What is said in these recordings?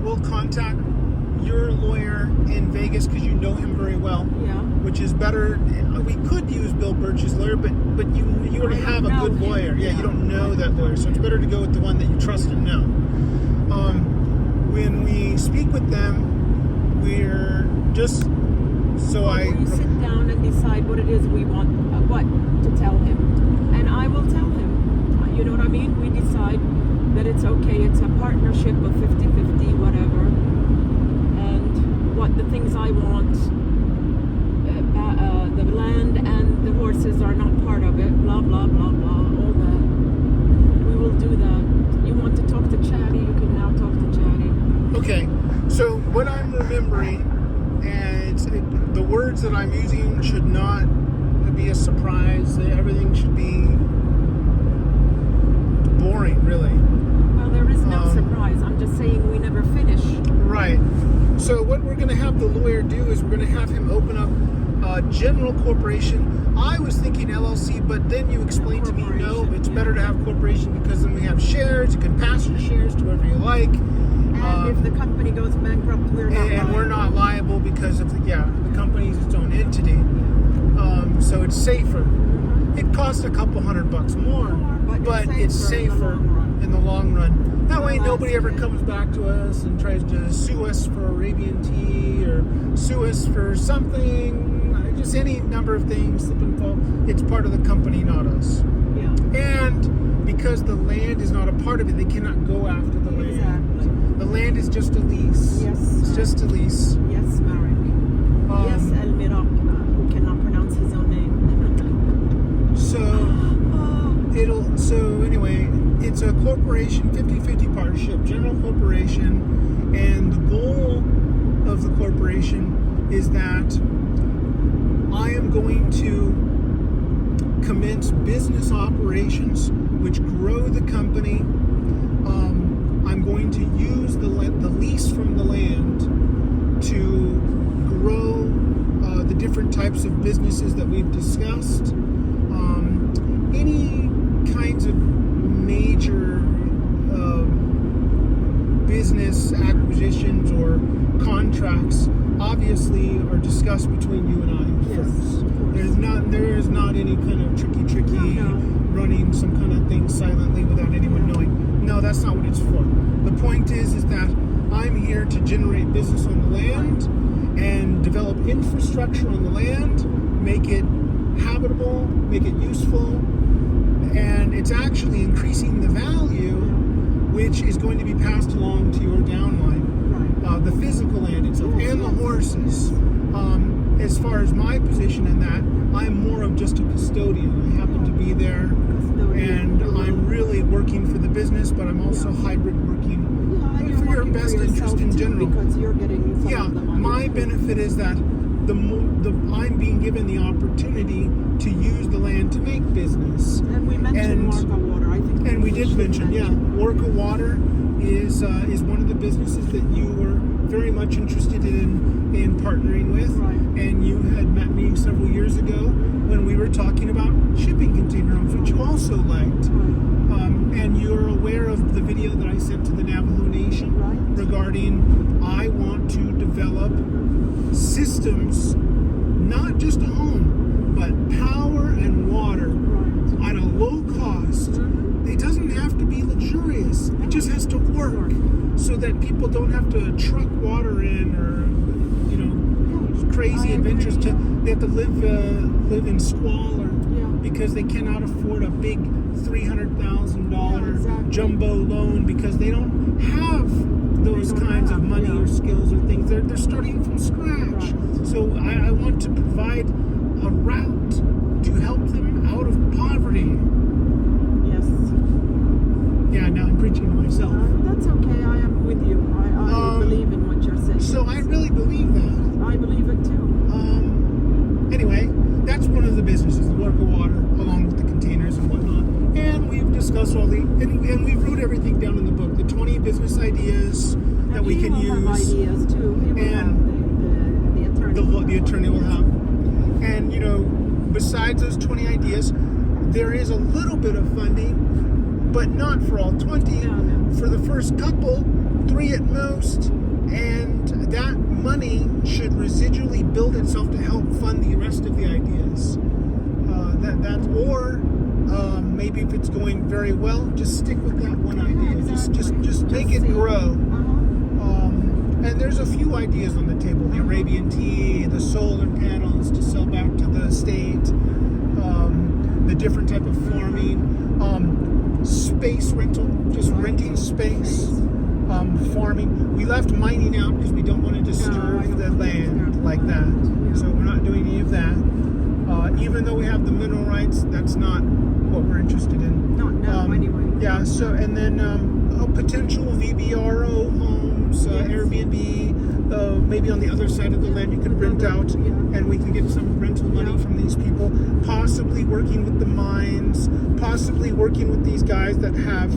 will contact your lawyer in Vegas because you know him very well. Yeah. Which is better. We could use Bill Birch's lawyer, but you already have a good lawyer. Yeah, you don't know that lawyer, so it's better to go with the one that you trust and know. When we speak with them, we're just We sit down and decide what it is we want, what to tell him, and I will tell him. You know what I mean? We decide that it's okay. It's a partnership of 50-50, whatever, and what the things I want. The land and the horses are not part of it, blah, blah, blah, blah, all that. We will do that. You want to talk to Chatty, you can now talk to Chatty. Okay, so what I'm remembering, and the words that I'm using should not be a surprise. Everything should be boring, really. Well, there is no surprise. I'm just saying we never finish. Right. So what we're going to have the lawyer do is we're going to have him open up general corporation. I was thinking LLC, but then you explained to me, no, it's better to have corporation because then we have shares. You can pass your shares to whoever you like. And if the company goes bankrupt, we're not liable. We're not liable because of the company's its own entity. So it's safer. It costs a couple $100 more, but it's safer in the long run. That way nobody ever comes back to us and tries to sue us for Arabian tea or sue us for something. Just any number of things, slip and fall. It's part of the company, not us. Yeah. And because the land is not a part of it, they cannot go after the land. Exactly. The land is just a lease. Yes. It's just a lease. Yes, Marek. Yes, El Mirak, who cannot pronounce his own name. So anyway, it's a corporation, 50-50 partnership, general corporation, and the goal of the corporation is that I am going to commence business operations which grow the company. I'm going to use the lease from the land to grow the different types of businesses that we've discussed. Any kinds of major business acquisitions or contracts obviously are discussed between you and I first. There is not any kind of tricky running some kind of thing silently without anyone knowing. No, that's not what it's for. The point is that I'm here to generate business on the land and develop infrastructure on the land, make it habitable, make it useful, and it's actually increasing the value, which is going to be passed along to your downline. The physical land itself and the horses. As far as my position in that, I'm more of just a custodian. I happen to be there, and I'm really working for the business, but I'm also hybrid working for your best interest in general. Because you're getting some of the money. My benefit is that I'm being given the opportunity to use the land to make business. And we mentioned Orca Water. I think. And we did mention, Orca Water is one of the businesses that you were very much interested in partnering with. Right. And you had met me several years ago when we were talking about shipping container homes, which you also liked. And you're aware of the video that I sent to the Navajo Nation regarding I want to develop systems, not just a home, but power and water at a low cost. It doesn't have to be luxurious. It just has to work so that people don't have to truck water in or, crazy adventures. They have to live in squalor because they cannot afford a big $300,000 jumbo loan because they don't have those kinds of money or skills or things. They're starting from scratch. So I want to provide a route to help them out of poverty. Yes. Yeah, now I'm preaching to myself. That's okay. I am with you. I believe in what you're saying. So I really believe that. I believe it too. Anyway, that's one of the businesses, the Orca Water, along with the containers and whatnot. And we've discussed all and we wrote everything down in the book, the 20 business ideas that we can use. Have ideas too. He will have the attorney. The attorney will have. And, besides those 20 ideas, there is a little bit of funding, but not for all 20. No. For the first couple, 3 at most, and that money should residually build itself to help fund the rest of the ideas. Maybe if it's going very well, just stick with that one idea. Just make it grow. And there's a few ideas on the table: the Arabian tea, the solar panels to sell back to the state, the different type of farming, space rental, just renting space, farming. We left mining out because we don't want to disturb the land like that. So we're not doing any of that. Even though we have the mineral rights, that's not what we're interested in. Not now, anyway. Yeah. So and then potential VBRO homes, Airbnb. Maybe on the other side of the land you could rent out, and we can get some rental money from these people. Possibly working with the mines. Possibly working with these guys that have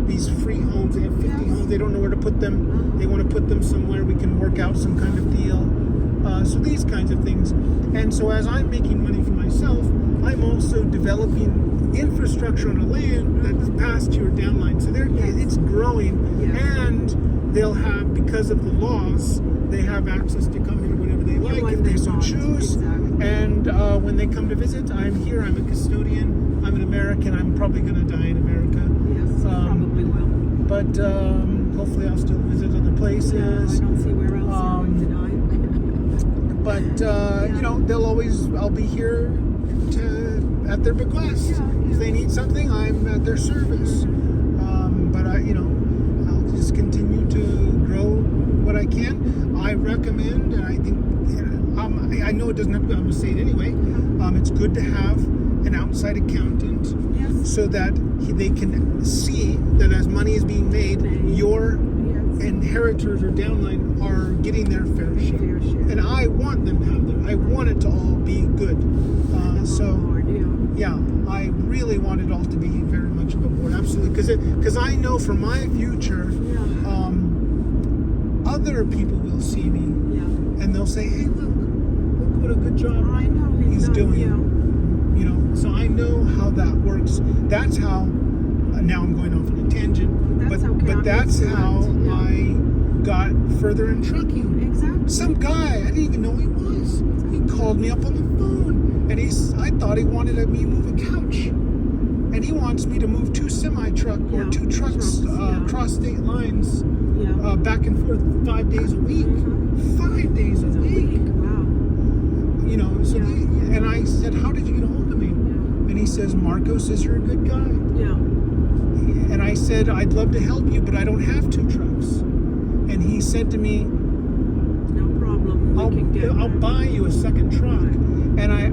these free homes. They have 50 homes. They don't know where to put them. They want to put them somewhere. We can work out some kind of deal. So these kinds of things. And so as I'm making money for myself, I'm also developing infrastructure on a land that's past your downline. So it's growing, and they'll have, because of the laws, they have access to come here whenever they like if they so choose. Exactly. And when they come to visit, I'm here. I'm a custodian. I'm an American. I'm probably going to die in America. Yes, you probably will. But hopefully I'll still visit other places. I don't see where else you're going to die. But they'll always. I'll be here at their bequest. If they need something, I'm at their service. But I'll just continue to grow what I can. I recommend, and I think, I know it doesn't have to. I'm going to say it anyway. It's good to have an outside accountant, so that they can see that as money is being made, your inheritors or downline are getting their fair share. And I want them to have their. I want it to all be good. I really want it all to be very much above board. Absolutely, because I know for my future, other people will see me, and they'll say, "Hey, look what a good job he's doing." So I know how that works. That's how. Now I'm going off on a tangent, but that's how I got further in trucking. Exactly. Some guy, I didn't even know who he was. He called me up on the phone, and I thought he wanted me to move a couch, and he wants me to move 2 semi-truck or 2 trucks across state lines, back and forth 5 days a week. 5 days a week. Wow. And I said, "How did you get a hold of me?" And he says, "Marco says you're a good guy." And I said, "I'd love to help you, but I don't have 2 trucks." And he said to me, "No problem. I'll buy you a second truck." And I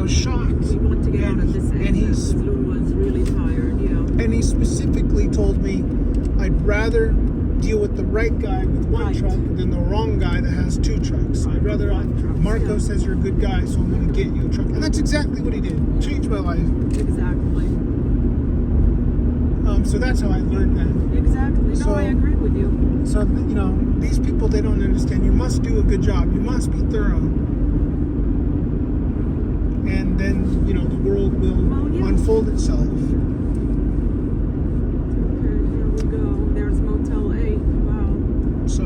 was shocked. We want to get out of this area because Lou was really tired. And he specifically told me, "I'd rather deal with the right guy with 1 truck than the wrong guy that has 2 trucks. I'd rather." Marco says you're a good guy, so I'm going to get you a truck. And that's exactly what he did. Changed my life. Exactly. So that's how I learned that. Exactly. No, I agree with you. So, these people, they don't understand. You must do a good job. You must be thorough. And then, the world will unfold itself. Okay, here we go. There's Motel 8. Wow. So,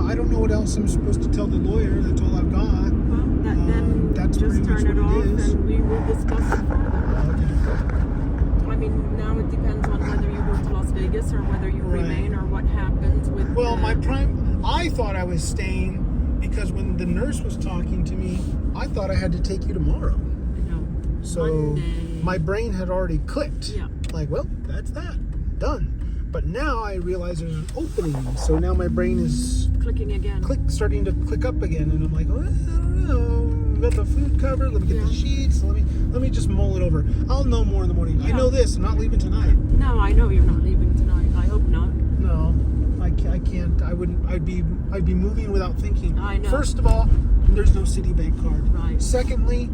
I don't know what else I'm supposed to tell the lawyer. That's all I've got. Well, then that's just pretty much turn it what off it is. and we will discuss it further. I mean, now it depends on whether you go to Las Vegas or whether you remain or what happens with. Well, I thought I was staying because when the nurse was talking to me, I thought I had to take you tomorrow. No. So Monday. my brain had already clicked. Like, well, that's that. Done. But now I realize there's an opening. So now my brain is clicking again. Starting to click up again. And I'm like, I don't know. Got the food covered. Let me get the sheets. Let me just mull it over. I'll know more in the morning. I know this. I'm not leaving tonight. No, I know you're not leaving tonight. I hope not. No, I can't. I'd be moving without thinking. I know. First of all, there's no Citibank card. Right. Secondly,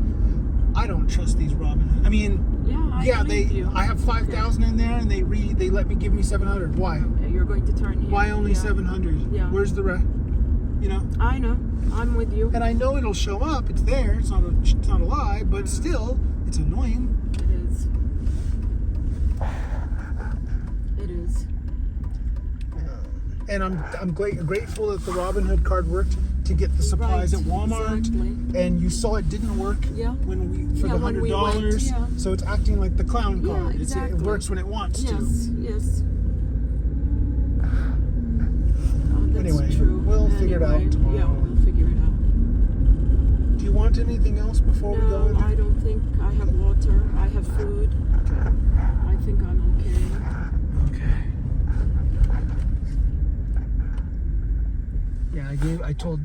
I don't trust these Robinhood. I mean, I have 5,000 in there, and they let me give me 700. Why? Okay, you're going to turn here. Why only 700? Yeah. Where's the rest? I know. I'm with you. And I know it'll show up. It's there. It's not a lie, but still, it's annoying. It is. It is. And I'm grateful that the Robinhood card worked to get the supplies Right, at Walmart. exactly. And you saw it didn't work Yeah. when we for the when we $100. went, yeah. So it's acting like the clown Yeah, card. It exactly. works when it wants to. Yes. Oh, that's Anyway, true. we'll figure it out tomorrow. Yeah, we'll figure it out. Do you want anything else before we go? No, I don't think I have water. I have food. I think I'm okay. Okay. Yeah, I told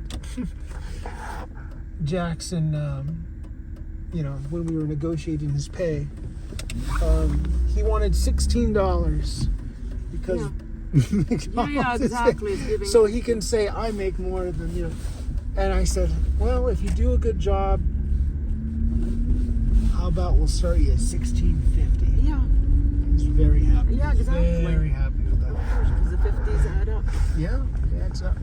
Jackson, when we were negotiating his pay, he wanted $16 because Yeah, exactly. It's giving- so he can say I make more than you. And I said, well, if you do a good job, how about we'll start you at $16.50? Yeah, He's very happy. Yeah, exactly. Very happy with of that. course, because the 50s add up. Yeah, it adds up.